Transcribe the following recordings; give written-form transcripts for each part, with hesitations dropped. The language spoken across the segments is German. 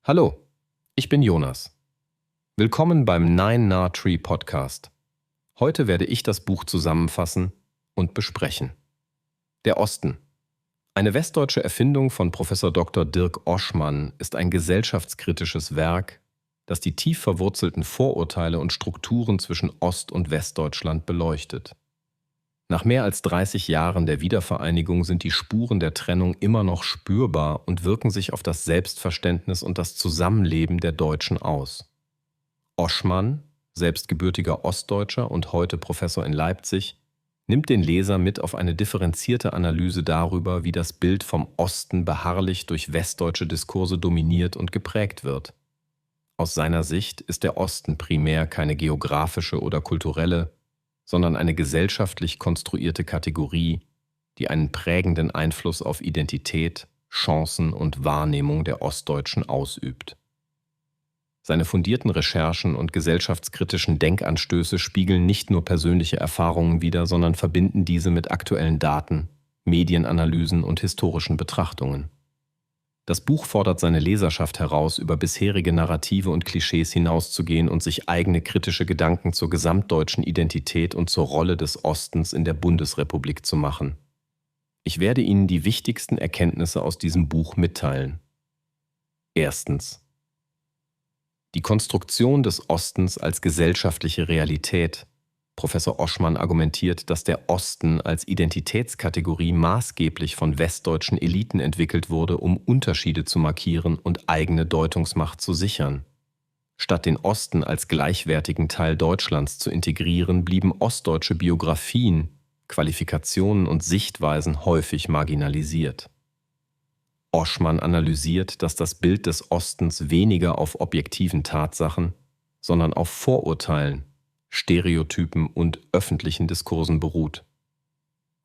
Hallo, ich bin Jonas. Willkommen beim Nine Nah Tree Podcast. Heute werde ich das Buch zusammenfassen und besprechen. Der Osten. Eine westdeutsche Erfindung von Professor Dr. Dirk Oschmann ist ein gesellschaftskritisches Werk, das die tief verwurzelten Vorurteile und Strukturen zwischen Ost- und Westdeutschland beleuchtet. Nach mehr als 30 Jahren der Wiedervereinigung sind die Spuren der Trennung immer noch spürbar und wirken sich auf das Selbstverständnis und das Zusammenleben der Deutschen aus. Oschmann, selbst gebürtiger Ostdeutscher und heute Professor in Leipzig, nimmt den Leser mit auf eine differenzierte Analyse darüber, wie das Bild vom Osten beharrlich durch westdeutsche Diskurse dominiert und geprägt wird. Aus seiner Sicht ist der Osten primär keine geografische oder kulturelle, sondern eine gesellschaftlich konstruierte Kategorie, die einen prägenden Einfluss auf Identität, Chancen und Wahrnehmung der Ostdeutschen ausübt. Seine fundierten Recherchen und gesellschaftskritischen Denkanstöße spiegeln nicht nur persönliche Erfahrungen wider, sondern verbinden diese mit aktuellen Daten, Medienanalysen und historischen Betrachtungen. Das Buch fordert seine Leserschaft heraus, über bisherige Narrative und Klischees hinauszugehen und sich eigene kritische Gedanken zur gesamtdeutschen Identität und zur Rolle des Ostens in der Bundesrepublik zu machen. Ich werde Ihnen die wichtigsten Erkenntnisse aus diesem Buch mitteilen. Erstens. Die Konstruktion des Ostens als gesellschaftliche Realität. Professor Oschmann argumentiert, dass der Osten als Identitätskategorie maßgeblich von westdeutschen Eliten entwickelt wurde, um Unterschiede zu markieren und eigene Deutungsmacht zu sichern. Statt den Osten als gleichwertigen Teil Deutschlands zu integrieren, blieben ostdeutsche Biografien, Qualifikationen und Sichtweisen häufig marginalisiert. Oschmann analysiert, dass das Bild des Ostens weniger auf objektiven Tatsachen, sondern auf Vorurteilen, Stereotypen und öffentlichen Diskursen beruht.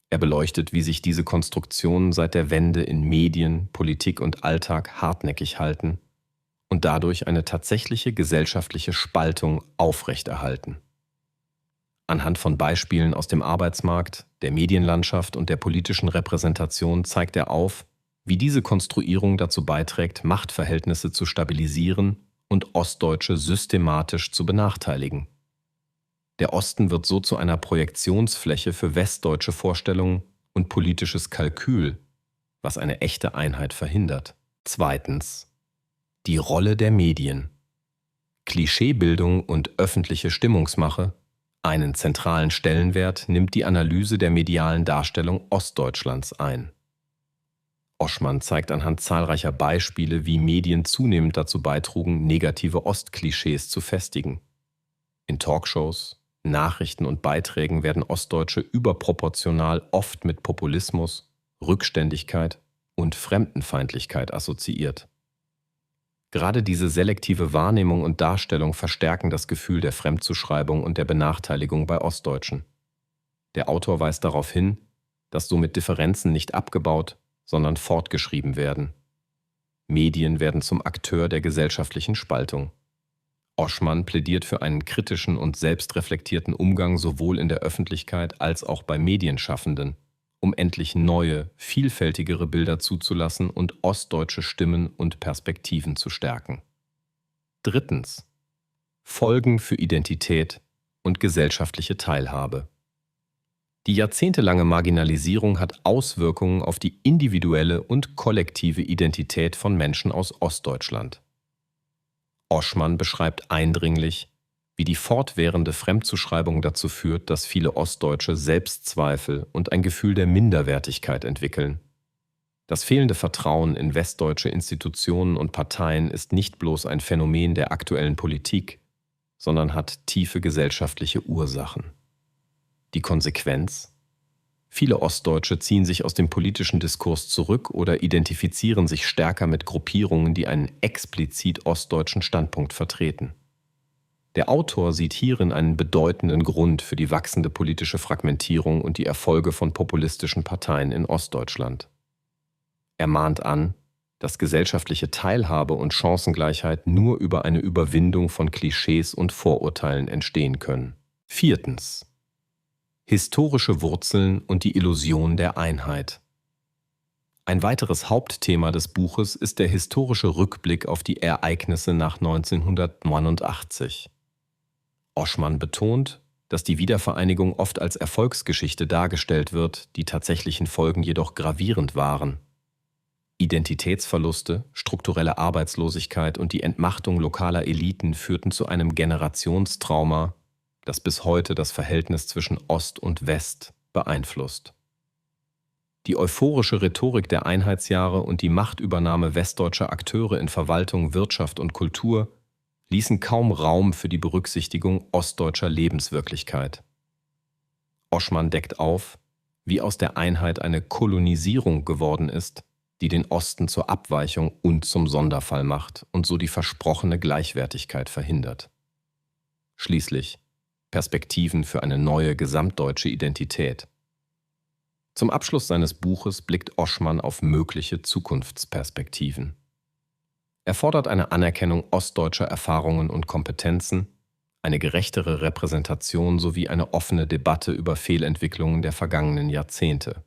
Er beleuchtet, wie sich diese Konstruktionen seit der Wende in Medien, Politik und Alltag hartnäckig halten und dadurch eine tatsächliche gesellschaftliche Spaltung aufrechterhalten. Anhand von Beispielen aus dem Arbeitsmarkt, der Medienlandschaft und der politischen Repräsentation zeigt er auf, wie diese Konstruierung dazu beiträgt, Machtverhältnisse zu stabilisieren und Ostdeutsche systematisch zu benachteiligen. Der Osten wird so zu einer Projektionsfläche für westdeutsche Vorstellungen und politisches Kalkül, was eine echte Einheit verhindert. Zweitens. Die Rolle der Medien. Klischeebildung und öffentliche Stimmungsmache, einen zentralen Stellenwert nimmt die Analyse der medialen Darstellung Ostdeutschlands ein. Oschmann zeigt anhand zahlreicher Beispiele, wie Medien zunehmend dazu beitrugen, negative Ostklischees zu festigen. In Talkshows, Nachrichten und Beiträgen werden Ostdeutsche überproportional oft mit Populismus, Rückständigkeit und Fremdenfeindlichkeit assoziiert. Gerade diese selektive Wahrnehmung und Darstellung verstärken das Gefühl der Fremdzuschreibung und der Benachteiligung bei Ostdeutschen. Der Autor weist darauf hin, dass somit Differenzen nicht abgebaut, sondern fortgeschrieben werden. Medien werden zum Akteur der gesellschaftlichen Spaltung. Oschmann plädiert für einen kritischen und selbstreflektierten Umgang sowohl in der Öffentlichkeit als auch bei Medienschaffenden, um endlich neue, vielfältigere Bilder zuzulassen und ostdeutsche Stimmen und Perspektiven zu stärken. Drittens. Folgen für Identität und gesellschaftliche Teilhabe. Die jahrzehntelange Marginalisierung hat Auswirkungen auf die individuelle und kollektive Identität von Menschen aus Ostdeutschland. Oschmann beschreibt eindringlich, wie die fortwährende Fremdzuschreibung dazu führt, dass viele Ostdeutsche Selbstzweifel und ein Gefühl der Minderwertigkeit entwickeln. Das fehlende Vertrauen in westdeutsche Institutionen und Parteien ist nicht bloß ein Phänomen der aktuellen Politik, sondern hat tiefe gesellschaftliche Ursachen. Die Konsequenz? Viele Ostdeutsche ziehen sich aus dem politischen Diskurs zurück oder identifizieren sich stärker mit Gruppierungen, die einen explizit ostdeutschen Standpunkt vertreten. Der Autor sieht hierin einen bedeutenden Grund für die wachsende politische Fragmentierung und die Erfolge von populistischen Parteien in Ostdeutschland. Er mahnt an, dass gesellschaftliche Teilhabe und Chancengleichheit nur über eine Überwindung von Klischees und Vorurteilen entstehen können. Viertens. Historische Wurzeln und die Illusion der Einheit. Ein weiteres Hauptthema des Buches ist der historische Rückblick auf die Ereignisse nach 1989. Oschmann betont, dass die Wiedervereinigung oft als Erfolgsgeschichte dargestellt wird, die tatsächlichen Folgen jedoch gravierend waren. Identitätsverluste, strukturelle Arbeitslosigkeit und die Entmachtung lokaler Eliten führten zu einem Generationstrauma, das bis heute das Verhältnis zwischen Ost und West beeinflusst. Die euphorische Rhetorik der Einheitsjahre und die Machtübernahme westdeutscher Akteure in Verwaltung, Wirtschaft und Kultur ließen kaum Raum für die Berücksichtigung ostdeutscher Lebenswirklichkeit. Oschmann deckt auf, wie aus der Einheit eine Kolonisierung geworden ist, die den Osten zur Abweichung und zum Sonderfall macht und so die versprochene Gleichwertigkeit verhindert. Schließlich Perspektiven für eine neue gesamtdeutsche Identität. Zum Abschluss seines Buches blickt Oschmann auf mögliche Zukunftsperspektiven. Er fordert eine Anerkennung ostdeutscher Erfahrungen und Kompetenzen, eine gerechtere Repräsentation sowie eine offene Debatte über Fehlentwicklungen der vergangenen Jahrzehnte.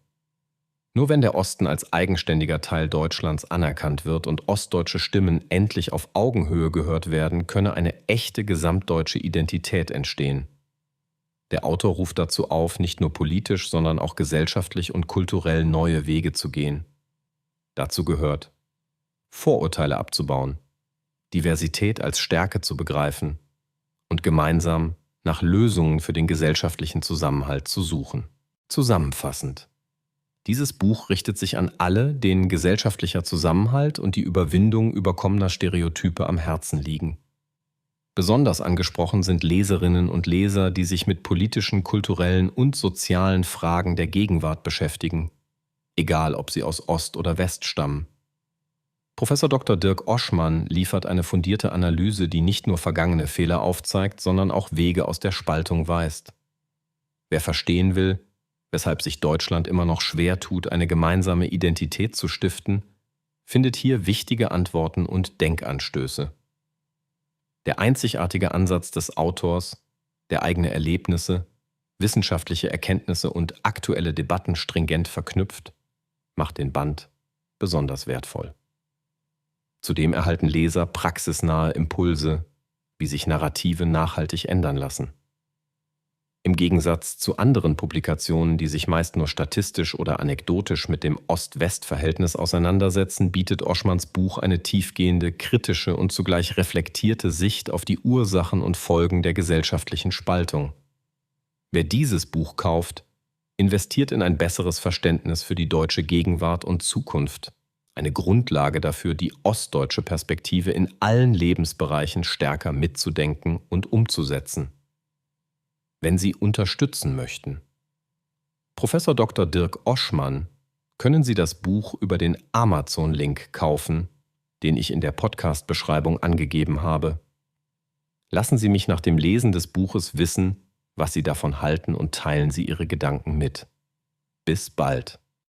Nur wenn der Osten als eigenständiger Teil Deutschlands anerkannt wird und ostdeutsche Stimmen endlich auf Augenhöhe gehört werden, könne eine echte gesamtdeutsche Identität entstehen. Der Autor ruft dazu auf, nicht nur politisch, sondern auch gesellschaftlich und kulturell neue Wege zu gehen. Dazu gehört, Vorurteile abzubauen, Diversität als Stärke zu begreifen und gemeinsam nach Lösungen für den gesellschaftlichen Zusammenhalt zu suchen. Zusammenfassend: Dieses Buch richtet sich an alle, denen gesellschaftlicher Zusammenhalt und die Überwindung überkommener Stereotype am Herzen liegen. Besonders angesprochen sind Leserinnen und Leser, die sich mit politischen, kulturellen und sozialen Fragen der Gegenwart beschäftigen, egal ob sie aus Ost oder West stammen. Professor Dr. Dirk Oschmann liefert eine fundierte Analyse, die nicht nur vergangene Fehler aufzeigt, sondern auch Wege aus der Spaltung weist. Wer verstehen will, weshalb sich Deutschland immer noch schwer tut, eine gemeinsame Identität zu stiften, findet hier wichtige Antworten und Denkanstöße. Der einzigartige Ansatz des Autors, der eigene Erlebnisse, wissenschaftliche Erkenntnisse und aktuelle Debatten stringent verknüpft, macht den Band besonders wertvoll. Zudem erhalten Leser praxisnahe Impulse, wie sich Narrative nachhaltig ändern lassen. Im Gegensatz zu anderen Publikationen, die sich meist nur statistisch oder anekdotisch mit dem Ost-West-Verhältnis auseinandersetzen, bietet Oschmanns Buch eine tiefgehende, kritische und zugleich reflektierte Sicht auf die Ursachen und Folgen der gesellschaftlichen Spaltung. Wer dieses Buch kauft, investiert in ein besseres Verständnis für die deutsche Gegenwart und Zukunft, eine Grundlage dafür, die ostdeutsche Perspektive in allen Lebensbereichen stärker mitzudenken und umzusetzen. Wenn Sie unterstützen möchten. Professor Dr. Dirk Oschmann können Sie das Buch über den Amazon-Link kaufen, den ich in der Podcast-Beschreibung angegeben habe. Lassen Sie mich nach dem Lesen des Buches wissen, was Sie davon halten und teilen Sie Ihre Gedanken mit. Bis bald.